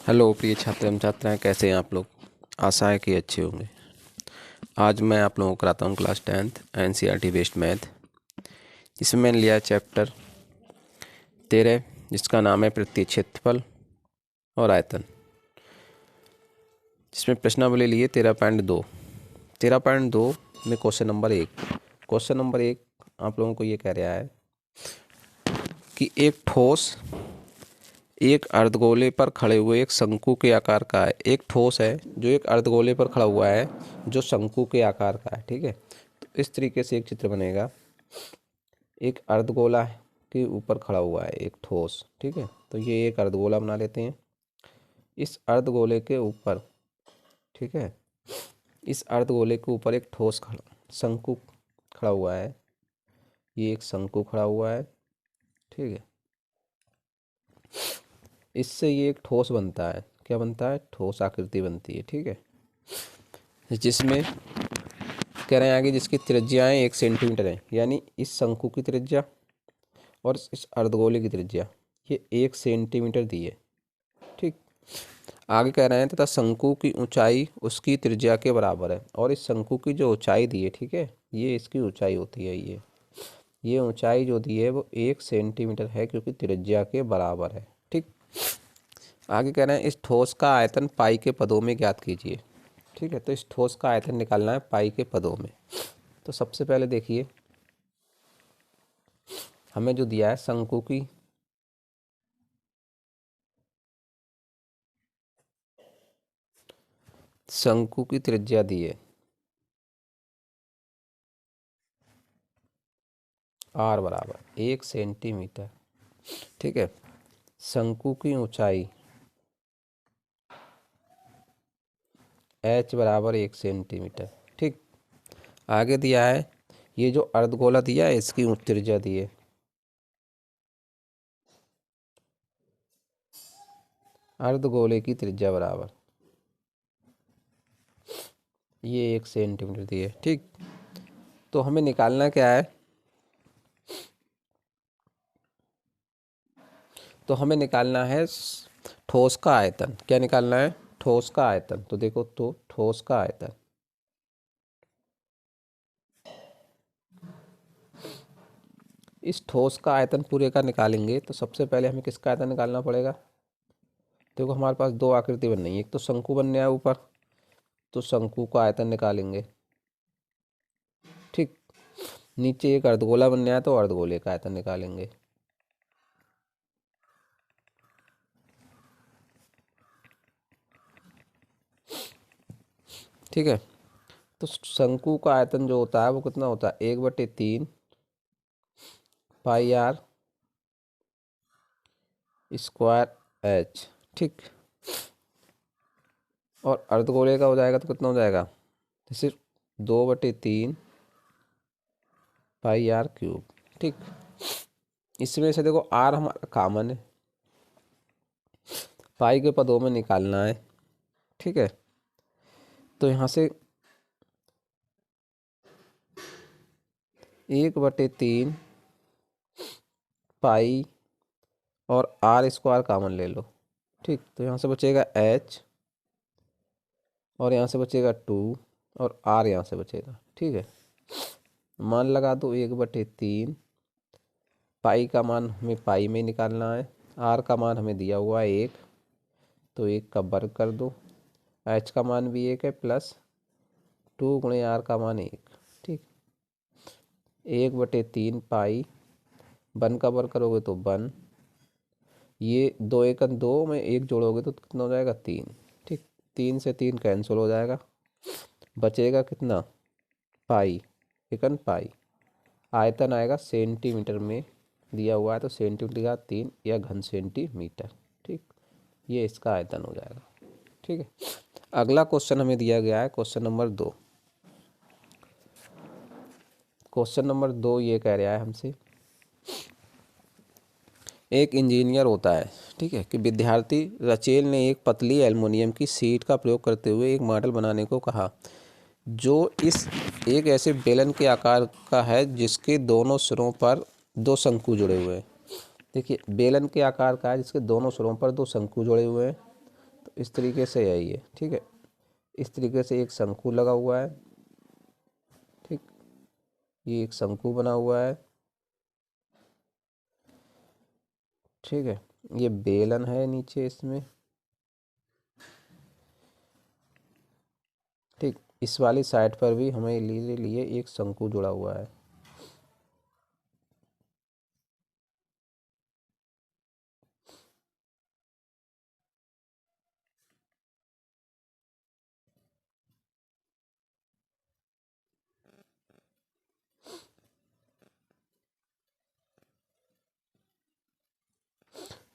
Hello प्रिय छात्र एवं छात्राएं, कैसे हैं आप लोग। आशा है कि अच्छे होंगे। आज मैं आप लोगों को कराता हूँ class 10th NCERT based math. इसमें मैंने लिया चैप्टर 13 जिसका नाम है प्रत्यय क्षेत्रफल और आयतन। जिसमें प्रश्नावली लिए 13.2 में क्वेश्चन नंबर 1 आप लोगों को ये कह रहा है कि एक ठोस एक अर्धगोले पर खड़े हुए एक शंकु के आकार का है। एक ठोस है जो एक अर्धगोले पर खड़ा हुआ है जो शंकु के आकार का है। ठीक है, तो इस तरीके से एक चित्र बनेगा। एक अर्धगोला के ऊपर खड़ा हुआ है एक ठोस। ठीक है, तो ये एक अर्धगोला बना लेते हैं। इस अर्धगोले के ऊपर, ठीक है, इस अर्धगोले के ऊपर एक ठोस शंकु खड़ा हुआ है। ये एक शंकु खड़ा हुआ है। ठीक है, इससे ये एक ठोस बनता है। क्या बनता है? ठोस आकृति बनती है। ठीक है, जिसमें कह रहे हैं आगे जिसकी त्रिज्याएं 1 सेंटीमीटर है, यानी इस शंकु की त्रिज्या और इस अर्धगोले की त्रिज्या ये 1 सेंटीमीटर दी है। ठीक, आगे कह रहे हैं तथा शंकु की ऊंचाई उसकी त्रिज्या के बराबर है। और इस शंकु की जो ऊंचाई दी है, ठीक है, ये इसकी ऊंचाई होती है। ये ऊंचाई जो दी है वो 1 सेंटीमीटर है क्योंकि त्रिज्या के बराबर है। ठीक, आगे कह रहे हैं इस ठोस का आयतन पाई के पदों में ज्ञात कीजिए। ठीक है, तो इस ठोस का आयतन निकालना है पाई के पदों में। तो सबसे पहले देखिए हमें जो दिया है शंकु की त्रिज्या दी है r बराबर 1 सेंटीमीटर। ठीक है, शंकु की ऊंचाई h बराबर 1 सेंटीमीटर। ठीक, आगे दिया है ये जो अर्धगोला दिया है इसकी त्रिज्या दी है अर्धगोले की त्रिज्या बराबर ये 1 सेंटीमीटर दी है। ठीक, तो हमें निकालना क्या है? तो हमें निकालना है ठोस का आयतन। क्या निकालना है? ठोस का आयतन। तो देखो, तो ठोस का आयतन, इस ठोस का आयतन पूरे का निकालेंगे तो सबसे पहले हमें किसका आयतन निकालना पड़ेगा? देखो हमारे पास दो आकृति बन रही है, एक तो शंकु बनने है ऊपर, तो शंकु का आयतन निकालेंगे। ठीक, नीचे एक अर्धगोला बनने है तो अर्धगोले का आयतन निकालेंगे। ठीक है, तो शंकु का आयतन जो होता है वो कितना होता है? 1/3 पाई r स्क्वायर h। ठीक, और अर्धगोले का हो जाएगा तो कितना हो जाएगा? सिर्फ 2/3 पाई r क्यूब। ठीक, इसमें से देखो r हमारा कॉमन है, पाई के पदों में निकालना है। ठीक है, तो यहाँ से 1/3 पाई और r स्क्वायर कॉमन ले लो। ठीक, तो यहाँ से बचेगा h और यहाँ से बचेगा 2 और r यहाँ से बचेगा। ठीक है, मान लगा दो 1/3 पाई का मान हमें पाई में निकालना है, r का मान हमें दिया हुआ है 1, तो 1 का वर्ग कर दो, h का मान भी 1 है प्लस 2 गुणे r का मान 1। ठीक, 1/3 पाई, 1 का वर्ग करोगे तो 1, ये 2 1 2 में 1 जोड़ोगे तो कितना हो जाएगा? 3। ठीक, 3 से 3 कैंसिल हो जाएगा, बचेगा कितना? पाई, 1 पाई। आयतन आएगा सेंटीमीटर में दिया हुआ है तो सेंटीमीटर का 3 या घन सेंटीमीटर। ठीक, ये इसका आयतन हो जाएगा। ठीक है, अगला क्वेश्चन हमें दिया गया है क्वेश्चन नंबर 2। क्वेश्चन नंबर 2 ये कह रहा है हमसे, एक इंजीनियर होता है, ठीक है, कि विद्यार्थी रचेल ने एक पतली एल्युमिनियम की शीट का प्रयोग करते हुए एक मॉडल बनाने को कहा जो इस एक ऐसे बेलन के आकार का है जिसके दोनों सिरों पर 2 शंकु जुड़े हुए हैं। देखिए बेलन के आकार का है जिसके दोनों सिरों पर 2 शंकु जुड़े हुए हैं। इस तरीके से है ये, ठीक है। इस तरीके से एक शंकु लगा हुआ है, ठीक। ये एक शंकु बना हुआ है, ठीक है। ये बेलन है नीचे इसमें, ठीक। इस वाली साइड पर भी हमें लिए एक शंकु जुड़ा हुआ है।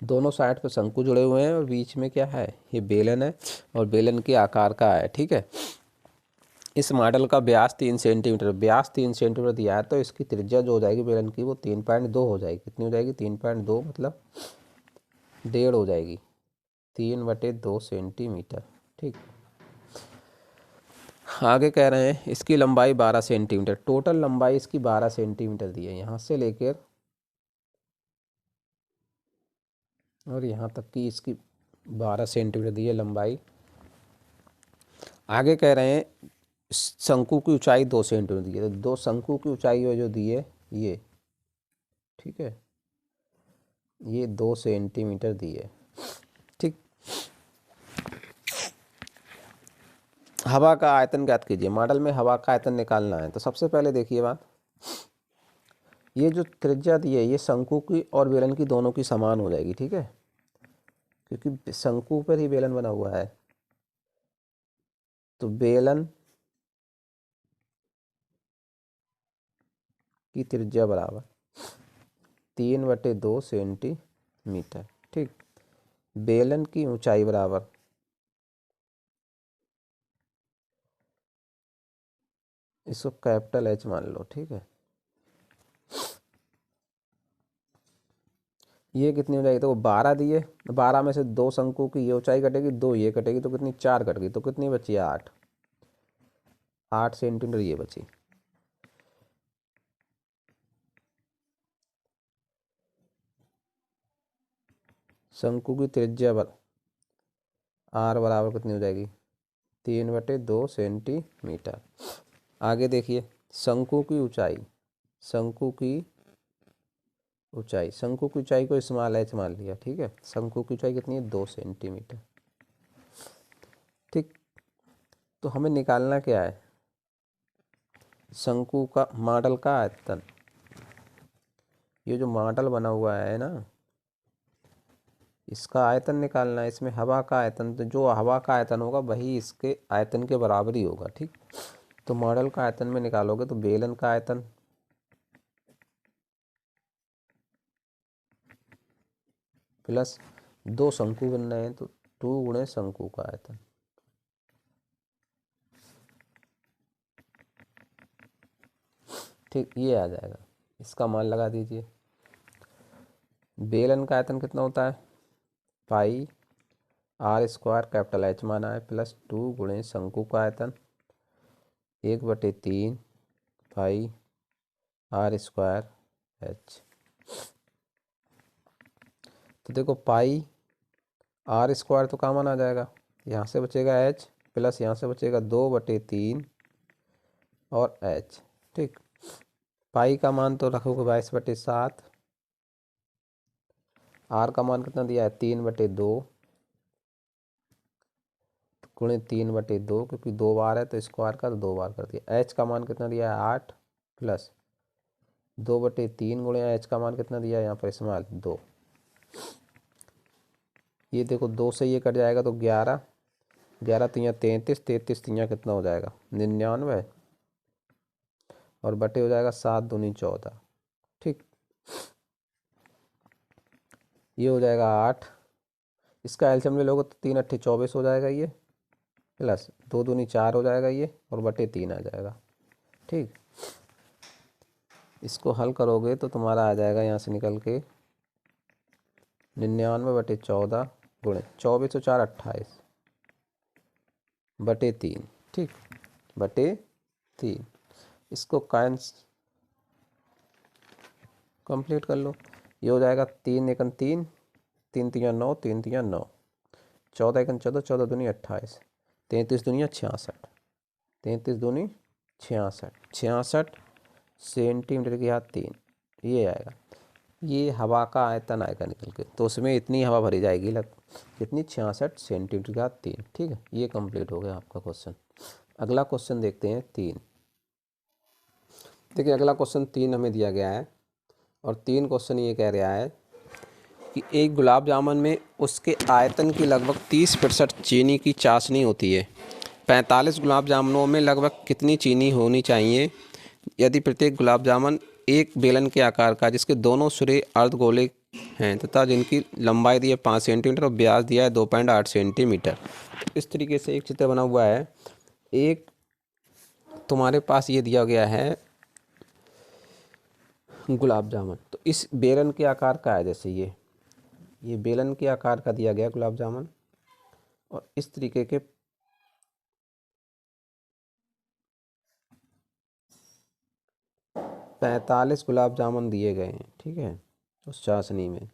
दोनों साइड पर शंकु जुड़े हुए हैं और बीच में क्या है, ये बेलन है और बेलन के आकार का है, ठीक है। इस मॉडल का व्यास 3 सेंटीमीटर, व्यास 3 सेंटीमीटर दिया है, तो इसकी त्रिज्या जो हो जाएगी बेलन की वो 3.2 हो जाएगी। कितनी हो जाएगी, 3.2 मतलब 1.5 हो जाएगी, 3/2 सेंटीमीटर, ठीक। आगे कह रहे हैं इसकी लंबाई 12 सेंटीमीटर, टोटल लंबाई इसकी 12 सेंटीमीटर दी है, यहाँ से लेकर और यहाँ तक की इसकी 12 सेंटीमीटर दी है लंबाई। आगे कह रहे हैं शंकु की ऊंचाई 2 सेंटीमीटर दी है, तो दो शंकु की ऊंचाई जो दी है ये, ठीक है, ये 2 सेंटीमीटर दी है, ठीक। हवा का आयतन ज्ञात कीजिए, मॉडल में हवा का आयतन निकालना है। तो सबसे पहले देखिए बात, ये जो त्रिज्या दी है ये शंकु की और बेलन की दोनों की समान हो जाएगी, ठीक है, क्योंकि शंकु पर ही बेलन बना हुआ है। तो बेलन की त्रिज्या बराबर 3/2 सेंटीमीटर, ठीक। बेलन की ऊंचाई बराबर इसको कैपिटल एच मान लो, ठीक है। ये कितनी हो जाएगी, तो 12 दिए, 12 में से 2 शंकु की ये ऊंचाई कटेगी, 2 ये कटेगी, तो कितनी, 4 कट गई, तो कितनी बची, 8 सेंटीमीटर ये बची। शंकु की त्रिज्या आर बराबर कितनी हो जाएगी, 3/2 सेंटीमीटर। आगे देखिए शंकु की ऊंचाई, शंकु की ऊंचाई, शंकु की ऊंचाई को स्मॉल एच मान लिया, ठीक है। शंकु की ऊंचाई कितनी है, 2 सेंटीमीटर, ठीक। तो हमें निकालना क्या है, शंकु का मॉडल का आयतन। ये जो मॉडल बना हुआ है ना, इसका आयतन निकालना है। इसमें हवा का आयतन, तो जो हवा का आयतन होगा वही इसके आयतन के बराबर ही होगा, ठीक। तो मॉडल का आयतन में निकालोगे तो बेलन का आयतन प्लस 2 शंकु बन रहे हैं तो 2 गुणे शंकु का आयतन, ठीक। ये आ जाएगा, इसका मान लगा दीजिए। बेलन का आयतन कितना होता है, पाई आर स्क्वायर कैपिटल एच माना है, प्लस 2 गुणे शंकु का आयतन 1/3 पाई आर स्क्वायर एच। तो देखो पाई आर स्क्वायर तो कॉमन आ जाएगा, यहाँ से बचेगा एच, प्लस यहाँ से बचेगा 2/3 और एच, ठीक। पाई का मान तो रखोगे 22/7, आर का मान कितना दिया है, 3/2 गुणे 3/2, क्योंकि 2 बार है तो स्क्वायर का तो 2 बार कर दिया। एच का मान कितना दिया है, 8 प्लस 2/3 गुणे एच का मान कितना दिया है यहाँ पर स्मॉल 2। ये देखो 2 से ये कट जाएगा तो 11, 11 तियाँ 33, 33 तियाँ कितना हो जाएगा 99 और बटे हो जाएगा 7 दूनी 14, ठीक। ये हो जाएगा 8, इसका एलसीएम ले लोगे तो 3 × 8 = 24 हो जाएगा ये, प्लस 2 दूनी 4 हो जाएगा ये और बटे 3 आ जाएगा, ठीक। इसको हल करोगे तो तुम्हारा आ जाएगा यहाँ से निकल के 99/14 गुणे 24 और 4 28 बटे 3, ठीक, बटे 3। इसको कैंस कंप्लीट कर लो, ये हो जाएगा 3 × 3, 3 × 9, 3 × 9, 14 एकन 14, 14 दूनी 28, 33 दूनी 66, 33 दूनी 66, 66 सेंटीमीटर की घात 3, ये आएगा। ये हवा का आयतन आएगा निकल के, तो उसमें इतनी हवा भरी जाएगी कितनी, 66 सेंटीमीटर की घात 3। ठीक है, ये कंप्लीट हो गया आपका क्वेश्चन। अगला क्वेश्चन देखते हैं 3। देखिए अगला क्वेश्चन 3 हमें दिया गया है, और 3 क्वेश्चन ये कह रहा है कि एक गुलाब जामुन में उसके आयतन की लगभग 30% चीनी की चाशनी होती है। 45 गुलाब जामुनों में लगभग कितनी चीनी होनी चाहिए यदि प्रत्येक गुलाब जामुन एक बेलन के आकार का, जिसके दोनों सिरे अर्धगोले हैं तथा जिनकी लंबाई दी है 5 सेंटीमीटर और व्यास दिया है 2.8 सेंटीमीटर। इस तरीके से एक चित्र बना हुआ है। एक तुम्हारे पास ये दिया गया है गुलाब जामुन, तो इस बेलन के आकार का है, जैसे ये बेलन के आकार का दिया गया गुलाब जामुन, और इस तरीके के 45 गुलाब जामुन दिए गए हैं। ठीक है, उस चाशनी में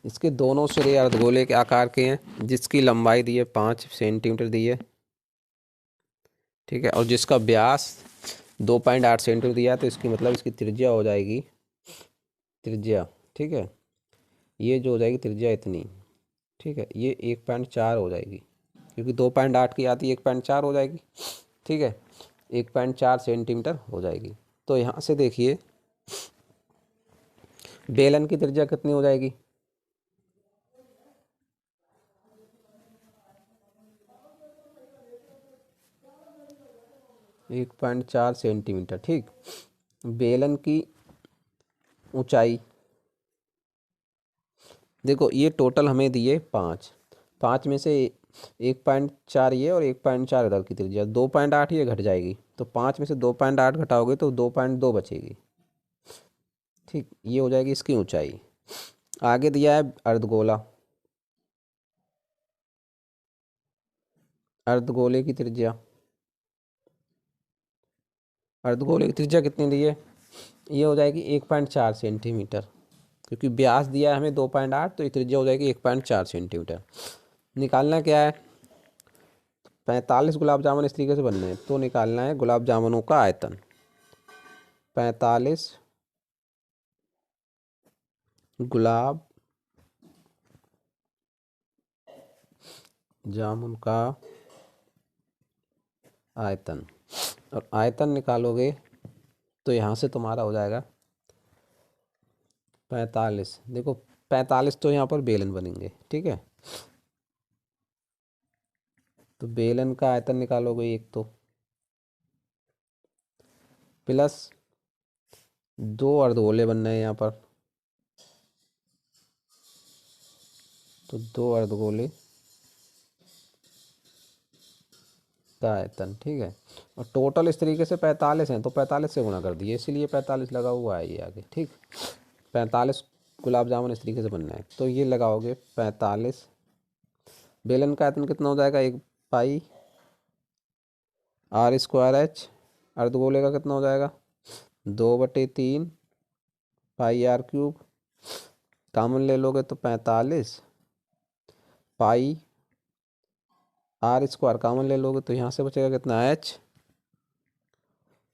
इसके दोनों सिरे अर्धगोले के आकार के हैं, जिसकी लंबाई दी है 5 सेंटीमीटर दी है। ठीक है, और जिसका व्यास 2.8 सेंटीमीटर दिया है, तो इसकी मतलब इसकी त्रिज्या हो जाएगी, त्रिज्या, ठीक है, ये जो हो जाएगी त्रिज्या इतनी। ठीक है, ये 1.4 हो जाएगी, क्योंकि 2.8 की आती 1.4 हो जाएगी। ठीक है, 1.4 सेंटीमीटर हो जाएगी। तो यहाँ से देखिए बेलन की त्रिज्या कितनी हो जाएगी, एक 1.4 सेंटीमीटर। ठीक, बेलन की ऊंचाई देखो, ये टोटल हमें दिए 5, 5 में से 1.4 ये और 1.4 इधर की त्रिज्या, 2.8 ये घट जाएगी, तो 5 में से 2.8 घटाओगे तो 2.2 बचेगी। ठीक, ये हो जाएगी इसकी ऊंचाई। आगे दिया है अर्धगोला, अर्धगोले की त्रिज्या, अर्धगोले की त्रिज्या कितनी दी है, ये हो जाएगी 1.4 सेंटीमीटर, क्योंकि व्यास दिया है हमें 2.8, तो ये त्रिज्या हो जाएगी 1.4 सेंटीमीटर। निकालना क्या है, 45 गुलाब जामुन इस तरीके से बनने हैं, तो निकालना है गुलाब जामुनों का आयतन। 45 गुलाब जामुन का आयतन, और आयतन निकालोगे तो यहाँ से तुम्हारा हो जाएगा 45। देखो 45 तो यहाँ पर बेलन बनेंगे। ठीक है, तो बेलन का आयतन निकालोगे एक, तो प्लस 2 अर्धगोले बनने हैं यहाँ पर, तो 2 अर्धगोले का आयतन। ठीक है, और टोटल इस तरीके से 45 हैं, तो 45 से गुणा कर दिए, इसीलिए 45 लगा हुआ है ये आगे। ठीक, 45 गुलाब जामुन इस तरीके से बनना है, तो ये लगाओगे 45, बेलन का आयतन कितना हो जाएगा, 1 पाई आर स्क्वायर एच, अर्धगोले का कितना हो जाएगा 2/3 पाई आर क्यूब, कॉमन ले लोगे तो 45 पाई आर स्क्वायर, कॉमन ले लोगे तो यहाँ से बचेगा कितना एच,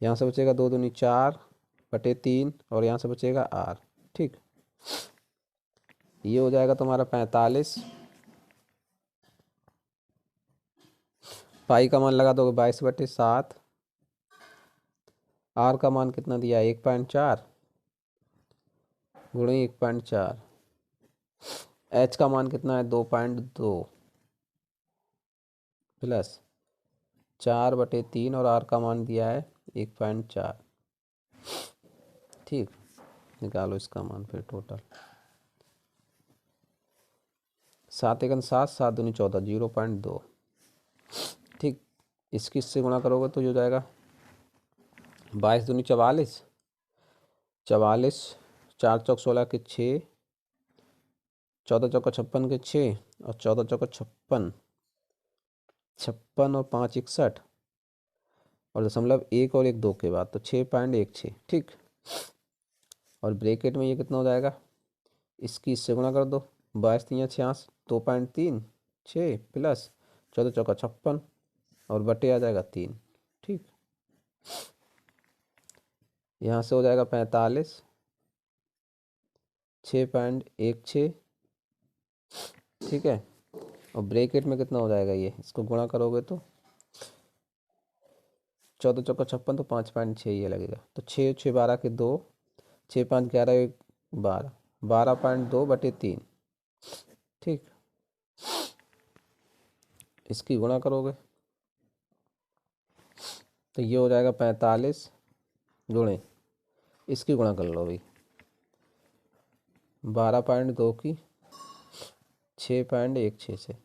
यहाँ से बचेगा 2 दूनी 4/3, और यहाँ से बचेगा आर। ठीक, ये हो जाएगा तुम्हारा 45, पाई का मान लगा दोगे 22/7, आर का मान कितना दिया 1.4 गुणे 1.4, एच का मान कितना है 2.2 प्लस 4/3, और आर का मान दिया है 1.4। ठीक, निकालो इसका मान फिर टोटल, 7 एकन 7, 7 दूनी 14, 0.2। ठीक, इसकी इससे गुणा करोगे तो ये हो जाएगा 22 दूनी 44, 44, 4 चौक 16 के 6, 14 चौका 56 के 6, और 14 चौका 56, 56 और 5 61, और दशमलव 1 और 1 2 के बाद, तो 6.16। ठीक, और ब्रैकेट में ये कितना हो जाएगा इसकी इससे गुणा कर दो, 22×3 = 2.36 प्लस 14×4 = 56 और बटे आ जाएगा 3। ठीक, यहाँ से हो जाएगा 45, 6.16। ठीक है, और ब्रैकेट में कितना हो जाएगा, ये इसको गुणा करोगे तो 14×4 = 56 तो 5.6 ये लगेगा। तो 6 6 12 के 2, 6 5 11 1 12, 12.2 बटे 3। ठीक, इसकी गुणा करोगे तो ये हो जाएगा 45 गुणे, इसकी गुणा कर लो भाई 12.2 की 6.16 से,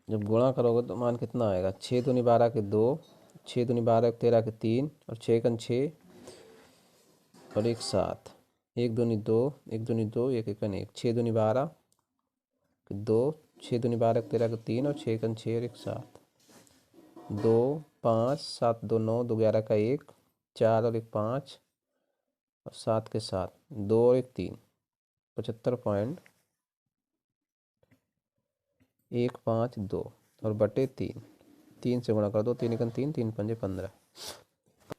जब गुणा करोगे तो मान कितना आएगा, 6 दूनी 12 के 2, 6 दूनी 12 13 के 3 और 6 कन 6 और 1 7, 1 दूनी 2, 1 दूनी 2, 1 एकन 1, 6 दूनी 12 के 2, 6 दूनी 12 13 के 3 और 6 कन 6 और 1 7, 2 5 7 2 9, 2 11 का 1, 4 और 1 5 और 7 के 7, 2 और 1 3, 75.152 और बटे 3, 3 से गुणा कर दो, 3 एकन 3, 3 पंजे 15।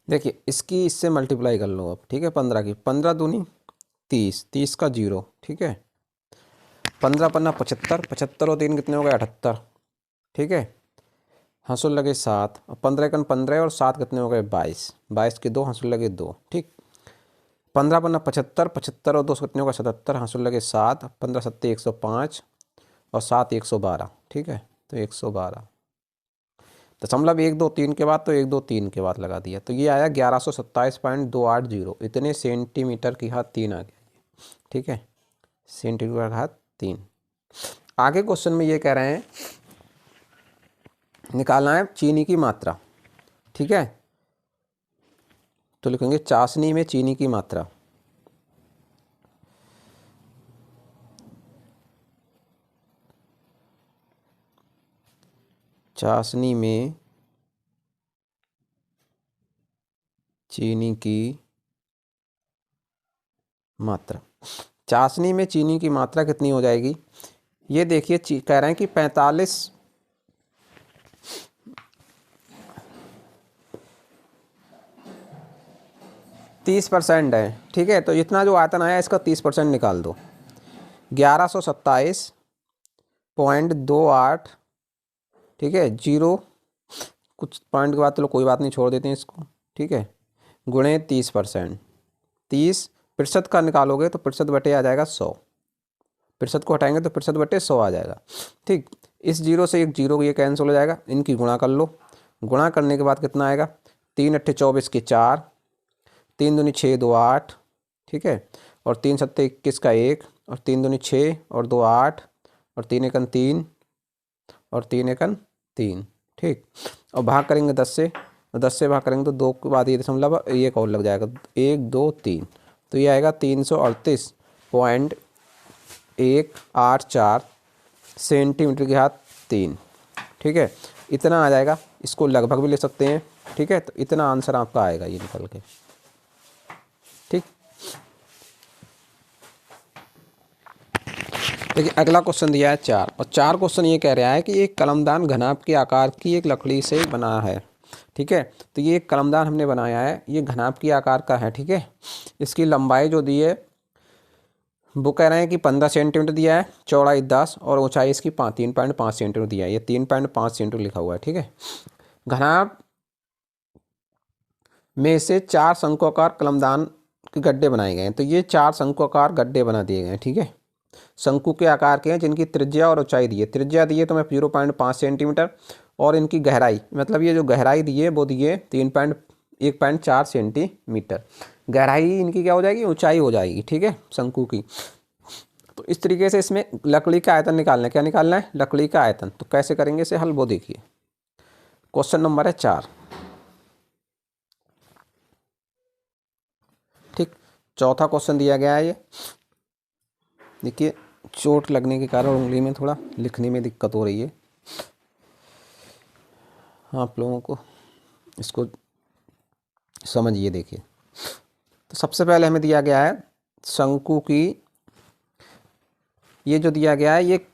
देखिए इसकी इससे मल्टीप्लाई कर लो अब। ठीक है, 15 की 15 दूनी 30, 30 का 0। ठीक है, 15 पन्ना 75, 75 और 3 कितने हो गए 78। ठीक है, हंसुल लगे 7 और 15 एकन 15 और 7 कितने हो गए 22, 22 के 2 हंसुल लगे 2। ठीक, 15 पन्ना 75, 75 और 2 कितने होगा 77, हंसुल लगे 7, 15 7 105 और 7 112। ठीक है, तो 112 दशमलव 1 2 3 के बाद तो 1 2 3 के बाद लगा दिया, तो ये आया 1127.280। इतने सेंटीमीटर की घात 3 आ गया। ठीक है, सेंटीमीटर की घात 3। आगे क्वेश्चन में ये कह रहे हैं निकालना है चीनी की मात्रा। ठीक है, तो लिखेंगे चाशनी में चीनी की मात्रा। चाशनी में चीनी की मात्रा, चाशनी में चीनी की मात्रा कितनी हो जाएगी, ये देखिए कह रहे हैं कि 30% है। ठीक है, तो इतना जो आयतन आया इसका 30% निकाल दो, 1127.28। ठीक है, 0 कुछ पॉइंट के बाद तो कोई बात नहीं, छोड़ देते हैं इसको। ठीक है, गुणे 30%, 30% का निकालोगे तो प्रतिशत बटे आ जाएगा 100, प्रतिशत को हटाएंगे तो प्रतिशत बटे 100 आ जाएगा। ठीक, इस 0 से एक 0 ये कैंसिल हो जाएगा, इनकी गुणा कर लो। गुणा करने के बाद कितना आएगा, 3 8 24 के 4, 3 दूनी 6 2 8। ठीक है, और 3 7 21 का 1 और 3 दूनी 6 और 2 8 और 3 एकन 3 और 3 एकन 3। ठीक, और भाग करेंगे 10 से, 10 से भाग करेंगे तो 2 के बाद ये दशमलव एक और लग जाएगा, 1 2 3, तो ये आएगा 338.184 सेंटीमीटर की घात 3। ठीक है, इतना आ जाएगा, इसको लगभग भी ले सकते हैं। ठीक है, तो इतना आंसर आपका आएगा ये निकल के। ठीक, देखिए अगला क्वेश्चन दिया है 4, और 4 क्वेश्चन ये कह रहा है कि एक कलमदान घनाभ के आकार की एक लकड़ी से बना है। ठीक है, तो ये एक कलमदान हमने बनाया है, ये घनाभ के आकार का है। ठीक है, इसकी लंबाई जो दी है वो कह रहे हैं कि 15 सेंटीमीटर दिया है, चौड़ाई 10 और ऊंचाई इसकी 3.5 सेंटीमीटर दिया है, ये 3.5 सेंटीमीटर लिखा हुआ है। ठीक है, घनाभ में से 4 शंक्वाकार कलमदान के गड्ढे बनाए गए हैं, तो ये 4 शंक्वाकार गड्ढे बना दिए गए हैं। ठीक है, शंकु के आकार के हैं जिनकी त्रिज्या और ऊंचाई दी है, त्रिज्या दी है तो मैं 0.5 सेंटीमीटर और इनकी गहराई, मतलब ये जो गहराई दी है वो दी है 1.4 सेंटीमीटर। गहराई इनकी क्या हो जाएगी, ऊंचाई हो जाएगी। ठीक है, शंकु की। तो इस तरीके से इसमें लकड़ी का आयतन निकालना है। क्या निकालना है, लकड़ी का आयतन। तो कैसे करेंगे इसे हल, वो देखिए। क्वेश्चन नंबर है 4। ठीक, चौथा क्वेश्चन दिया गया है ये। देखिए चोट लगने के कारण उंगली में थोड़ा लिखने में दिक्कत हो रही है, आप लोगों को इसको समझिए। देखिए, तो सबसे पहले हमें दिया गया है शंकु की, ये जो दिया गया है ये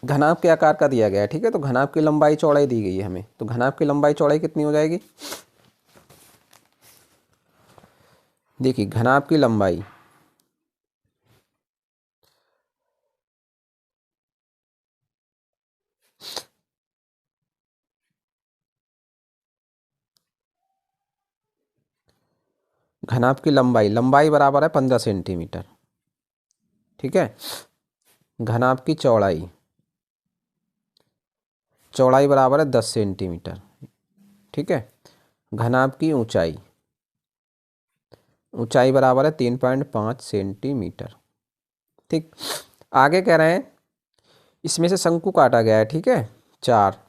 घनाभ के आकार का दिया गया है, ठीक है। तो घनाभ की लंबाई चौड़ाई दी गई है हमें, तो घनाभ की लंबाई चौड़ाई कितनी हो जाएगी? देखिए घनाभ की लंबाई, घनाभ की लंबाई, लंबाई बराबर है 15 सेंटीमीटर, ठीक है। घनाभ की चौड़ाई, चौड़ाई बराबर है 10 सेंटीमीटर, ठीक है। घनाभ की ऊंचाई, ऊंचाई बराबर है 3.5 सेंटीमीटर, ठीक। आगे कह रहे हैं इसमें से शंकु काटा गया है, ठीक है, 4।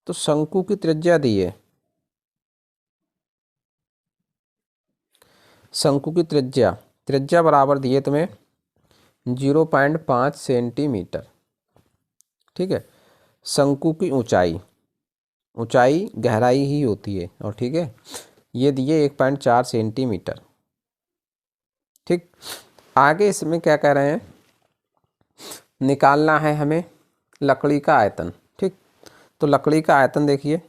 तो शंकु की त्रिज्या दी है, शंकु की त्रिज्या, त्रिज्या बराबर दी है तुम्हें 0.5 सेंटीमीटर, ठीक है। शंकु की ऊंचाई, ऊंचाई गहराई ही होती है, और ठीक है ये दिए 1.4 सेंटीमीटर, ठीक। आगे इसमें क्या कह रहे हैं, निकालना है हमें लकड़ी का आयतन, ठीक। तो लकड़ी का आयतन देखिए,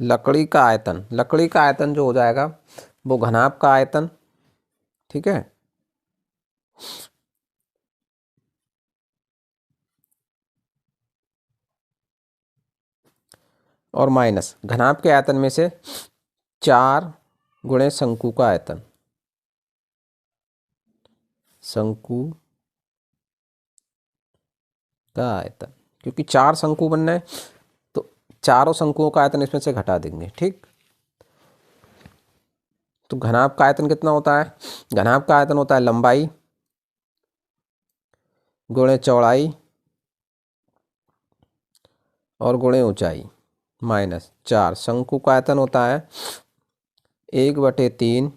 लकड़ी का आयतन, लकड़ी का आयतन जो हो जाएगा वो घनाभ का आयतन, ठीक है, और माइनस घनाभ के आयतन में से 4 गुणे शंकु का आयतन, शंकु का आयतन, क्योंकि 4 शंकु बनना है तो चारों शंकुओं का आयतन इसमें से घटा देंगे, ठीक। तो घनाभ का आयतन कितना होता है? घनाभ का आयतन होता है लंबाई गुणे चौड़ाई और गुणे ऊंचाई माइनस 4, शंकु का आयतन होता है 1/3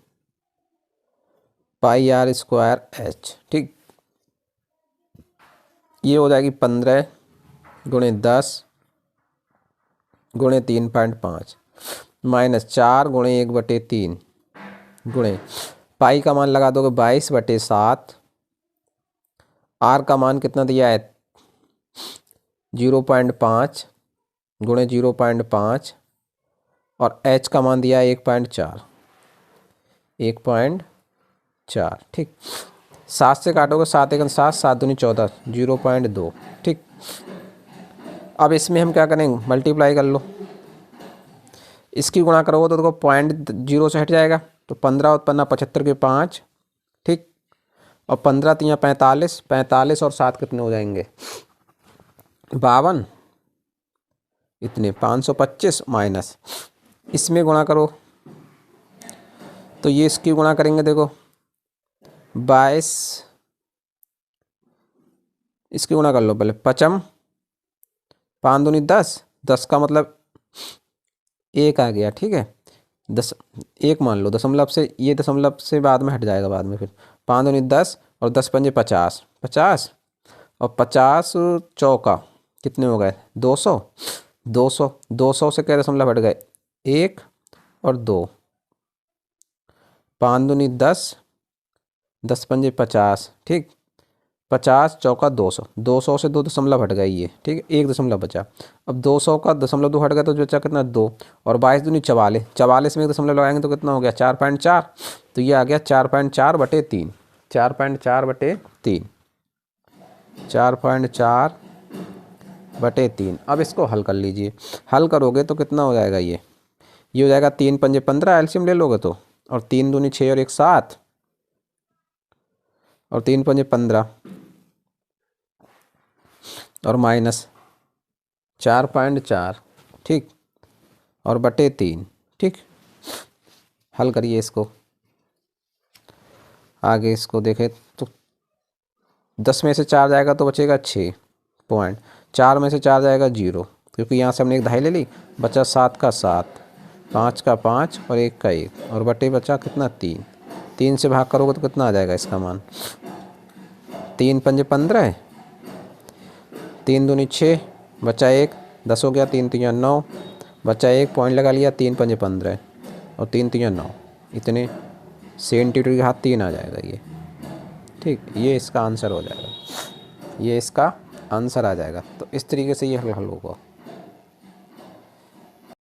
पाई आर स्क्वायर एच, ठीक। ये हो जाएगी 15 गुणे 10 गुणे 3.5 माइनस 4 गुणे 1/3 गुणे पाई का मान लगा दोगे 22/7, आर का मान कितना दिया है 0.5 गुणे 0.5 और एच का मान दिया है 1.4, 1.4, ठीक। 7 से काटोगे 7 1 7, 7 दूनी 14, 0.2, ठीक। अब इसमें हम क्या करेंगे, मल्टीप्लाई कर लो, इसकी गुणा करोगे तो देखो 0.0 से हट जाएगा, तो 15 उत्पन्न 75 के 5, ठीक। और 15 3 45, 45 और 7 कितने हो जाएंगे 52, इतने 525 माइनस इसमें गुणा करो, तो ये इसकी गुणा करेंगे देखो 22, इसकी गुणा कर लो पहले, 55 5 दूनी 10, 10 का मतलब 1 आ गया, ठीक है। 10 1 मान लो, दशमलव से, ये दशमलव से बाद में हट जाएगा बाद में, फिर 5 दूनी 10 और 10 पंजे 50, 50 और 50 चौका कितने हो गए 200, 200, 200 से क्या दशमलव हट गए 1 और 2, 5 दूनी 10, 10 पंजे 50, ठीक। 50 चौका 200, 200 से 2 दशमलव हट गई ये, ठीक है, 1 दशमलव बचा। अब 200 का दशमलव 2 हट गया तो बचा कितना 2, और 22 दूनी 44, 44 में 1 दशमलव लगाएंगे तो कितना हो गया 4.4, तो ये आ गया 4.4/3, 4.4/3, 4.4/3। अब इसको हल कर लीजिए, हल करोगे तो कितना हो जाएगा ये हो जाएगा 3 पंजे 15, एल्शियम ले लोगे तो, और 3 दूनी 6 और 1 7, और 3 पंजे 15 और माइनस 4.4, ठीक, और बटे 3, ठीक। हल करिए इसको, आगे इसको देखें तो 10 में से 4 जाएगा तो बचेगा 6 पॉइंट, 4 में से 4 जाएगा 0, क्योंकि यहाँ से हमने एक दहाई ले ली, बचा 7 का 7, 5 का 5 और 1 का 1, और बटे बचा कितना 3, 3 से भाग करोगे तो कितना आ जाएगा इसका मान 3 पंजे 15, 3 दूनी 6, बचा 1, 10 हो गया, 3 3 9, बचा 1, पॉइंट लगा लिया, 3 पंजे 15 और 3 3 9, इतने सेंटीमीटर के हाथ 3 आ जाएगा ये। ठीक, ये इसका आंसर हो जाएगा, ये इसका आंसर आ जाएगा। तो इस तरीके से ये हल होगा।